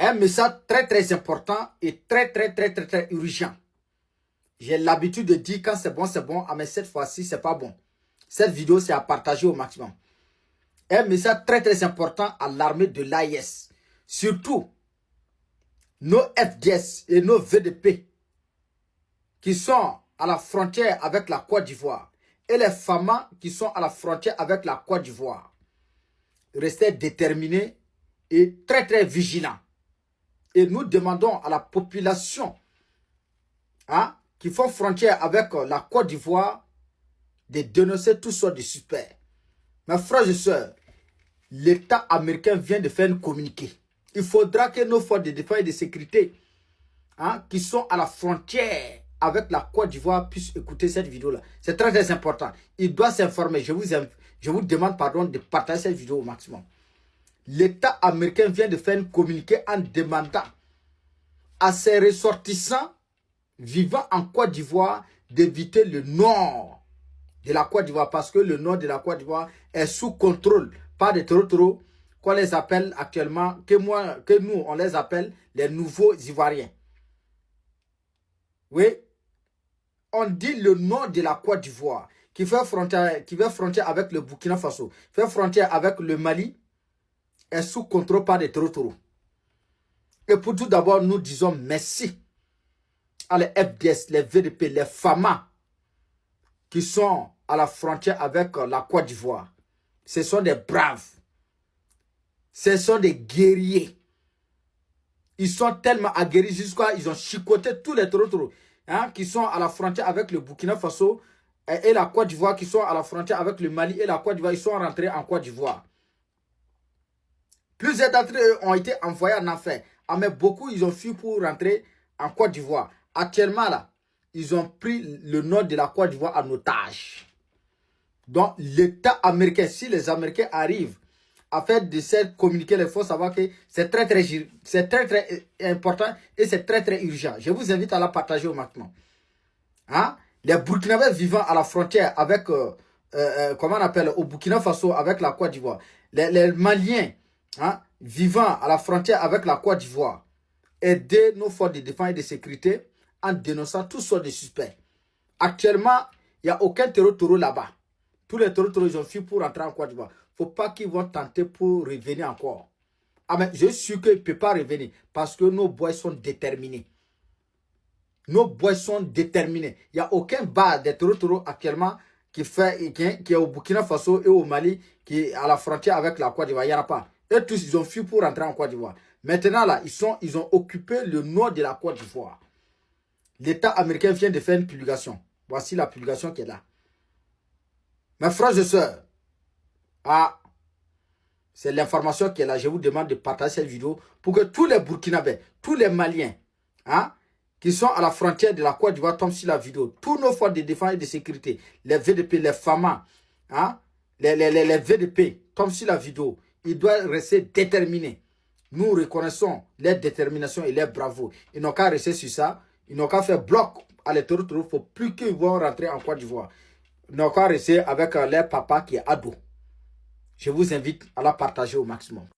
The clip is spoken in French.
Un message très très important et très urgent. J'ai l'habitude de dire quand c'est bon, mais cette fois-ci, c'est pas bon. Cette vidéo, c'est à partager au maximum. Un message très important à l'armée de l'AIS. Surtout, nos FDS et nos VDP qui sont à la frontière avec la Côte d'Ivoire et les FAMA qui sont à la frontière avec la Côte d'Ivoire. Restez déterminés et très vigilants. Et nous demandons à la population qui font frontière avec la Côte d'Ivoire de dénoncer tout sortes de suspects. Mes frères et sœurs, l'État américain vient de faire un communiqué. Il faudra que nos forces de défense et de sécurité qui sont à la frontière avec la Côte d'Ivoire puissent écouter cette vidéo-là. C'est très important. Il doit s'informer. Je vous demande de partager cette vidéo au maximum. L'État américain vient de faire un communiqué en demandant à ses ressortissants vivant en Côte d'Ivoire d'éviter le nord de la Côte d'Ivoire parce que le nord de la Côte d'Ivoire est sous contrôle par des toro qu'on les appelle actuellement, que nous on les appelle les nouveaux Ivoiriens. Oui, on dit le nord de la Côte d'Ivoire qui fait frontière avec le Burkina Faso, fait frontière avec le Mali, est sous contrôle par des toro. Et pour tout d'abord, nous disons merci à les FDS, les VDP, les FAMA qui sont à la frontière avec la Côte d'Ivoire. Ce sont des braves. Ce sont des guerriers. Ils sont tellement aguerris jusqu'à ils ont chicoté tous les toro qui sont à la frontière avec le Burkina Faso et la Côte d'Ivoire, qui sont à la frontière avec le Mali et la Côte d'Ivoire. Ils sont rentrés en Côte d'Ivoire. Plusieurs d'entre eux ont été envoyés en enfer. Mais beaucoup, ils ont fui pour rentrer en Côte d'Ivoire. Actuellement, là, ils ont pris le nord de la Côte d'Ivoire en otage. Donc, l'État américain, si les Américains arrivent à faire de cette communiqué, il faut savoir que c'est très important et c'est très urgent. Je vous invite à la partager au maximum. Les Burkinabés vivant à la frontière avec, comment on appelle, au Burkina Faso avec la Côte d'Ivoire. Les Maliens vivant à la frontière avec la Côte d'Ivoire. Aider nos forces de défense et de sécurité en dénonçant tous sortes de suspects. Actuellement, il n'y a aucun toro là-bas. Tous les toro ils ont fui pour rentrer en Côte d'Ivoire. Il ne faut pas qu'ils vont tenter pour revenir encore. Mais je suis sûr qu'ils ne peuvent pas revenir parce que nos boys sont déterminés. Nos boys sont déterminés. Il n'y a aucun bar des toro actuellement qui est au Burkina Faso et au Mali, qui est à la frontière avec la Côte d'Ivoire. Il n'y en a pas. Eux tous, ils ont fui pour rentrer en Côte d'Ivoire. Maintenant, là, ils ont occupé le nord de la Côte d'Ivoire. L'État américain vient de faire une publication. Voici la publication qui est là. Mes frères et sœurs, c'est l'information qui est là. Je vous demande de partager cette vidéo pour que tous les Burkinabés, tous les Maliens, qui sont à la frontière de la Côte d'Ivoire tombent sur la vidéo. Tous nos forces de défense et de sécurité, les VDP, les FAMA, les VDP tombent sur la vidéo. Ils doivent rester déterminés. Nous reconnaissons leur détermination et leur bravo. Ils n'ont qu'à rester sur ça. Ils n'ont qu'à faire bloc à les toro. Il ne faut plus qu'ils vont rentrer en Côte d'Ivoire. Ils n'ont qu'à rester avec leur papa qui est ado. Je vous invite à la partager au maximum.